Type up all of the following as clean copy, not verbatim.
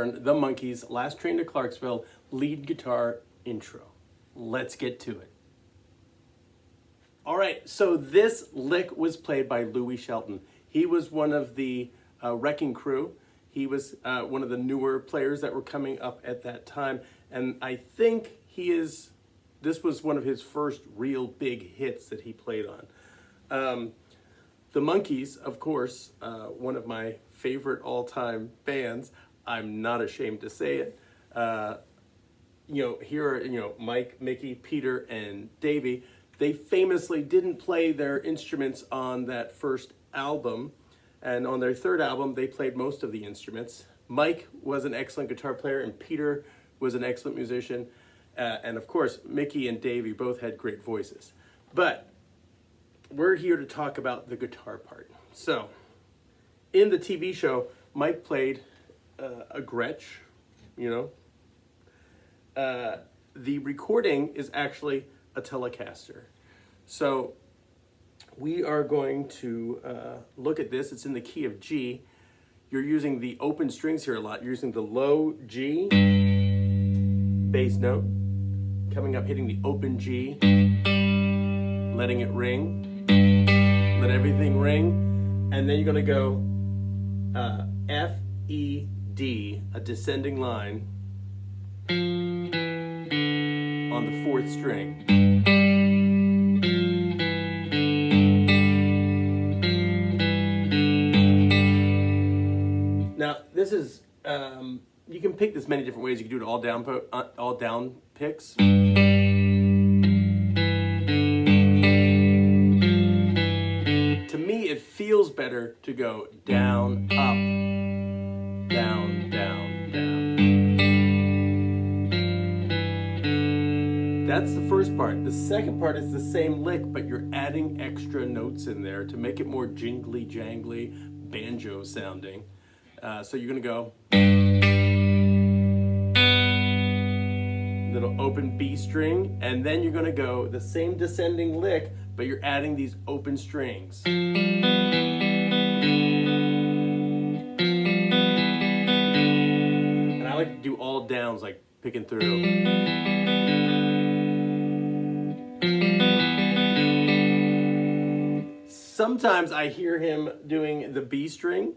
learn the Monkees' Last Train to Clarksville lead guitar intro. Let's get to it. All right, so this lick was played by Louie Shelton. He was one of the Wrecking Crew. He was one of the newer players that were coming up at that time. And I think this was one of his first real big hits that he played on. The Monkees, of course, one of my favorite all-time bands. I'm not ashamed to say it. Here are, Mike, Mickey, Peter, and Davey. They famously didn't play their instruments on that first album. And on their third album, they played most of the instruments. Mike was an excellent guitar player, and Peter was an excellent musician. And of course, Mickey and Davey both had great voices. But we're here to talk about the guitar part. So, in the TV show, Mike played a Gretsch, the recording is actually a Telecaster. So, we are going to look at this. It's in the key of G. You're using the open strings here a lot. You're using the low G bass note, coming up, hitting the open G, letting it ring, let everything ring, and then you're going to go F, E, D, a descending line on the fourth string. Now, this is, you can pick this many different ways. You can do it all down picks. To me, it feels better to go down, up, down, down, down. That's the first part. The second part is the same lick, but you're adding extra notes in there to make it more jingly, jangly, banjo sounding. So you're gonna go little open B string, and then you're gonna go the same descending lick, but you're adding these open strings. And I like to do all downs, like picking through. Sometimes I hear him doing the B string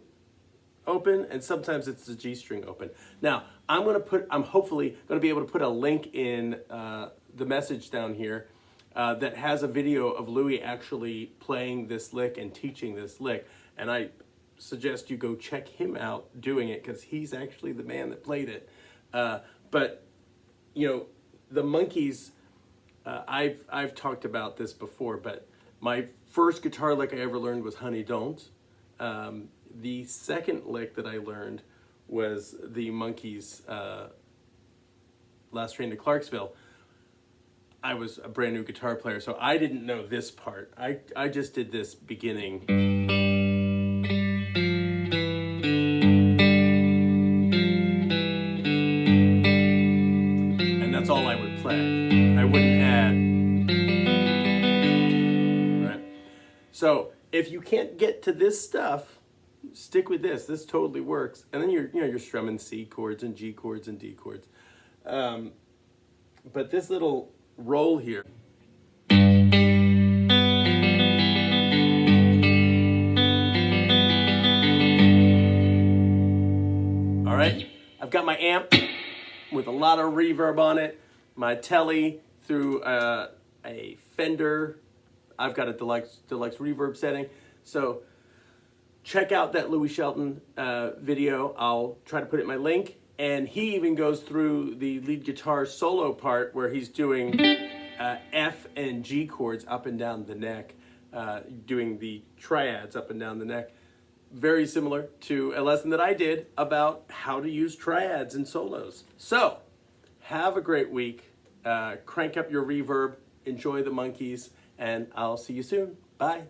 open, and sometimes it's the G string open. Now, I'm hopefully going to be able to put a link in the message down here that has a video of Louie actually playing this lick and teaching this lick. And I suggest you go check him out doing it, because he's actually the man that played it. But, the Monkees, I've talked about this before, but my first guitar lick I ever learned was Honey Don't. The second lick that I learned was the Monkees' Last Train to Clarksville. I was a brand new guitar player, so I didn't know this part. I just did this beginning. And that's all I would play. I wouldn't add. Right? So if you can't get to this stuff, stick with this. This totally works. And then you're strumming C chords and G chords and D chords. But this little roll here. All right, I've got my amp with a lot of reverb on it. My telly through a Fender. I've got a deluxe reverb setting. So check out that Louie Shelton video. I'll try to put it in my link. And he even goes through the lead guitar solo part where he's doing F and G chords up and down the neck, doing the triads up and down the neck. Very similar to a lesson that I did about how to use triads and solos. So, have a great week. Crank up your reverb. Enjoy the Monkees. And I'll see you soon. Bye.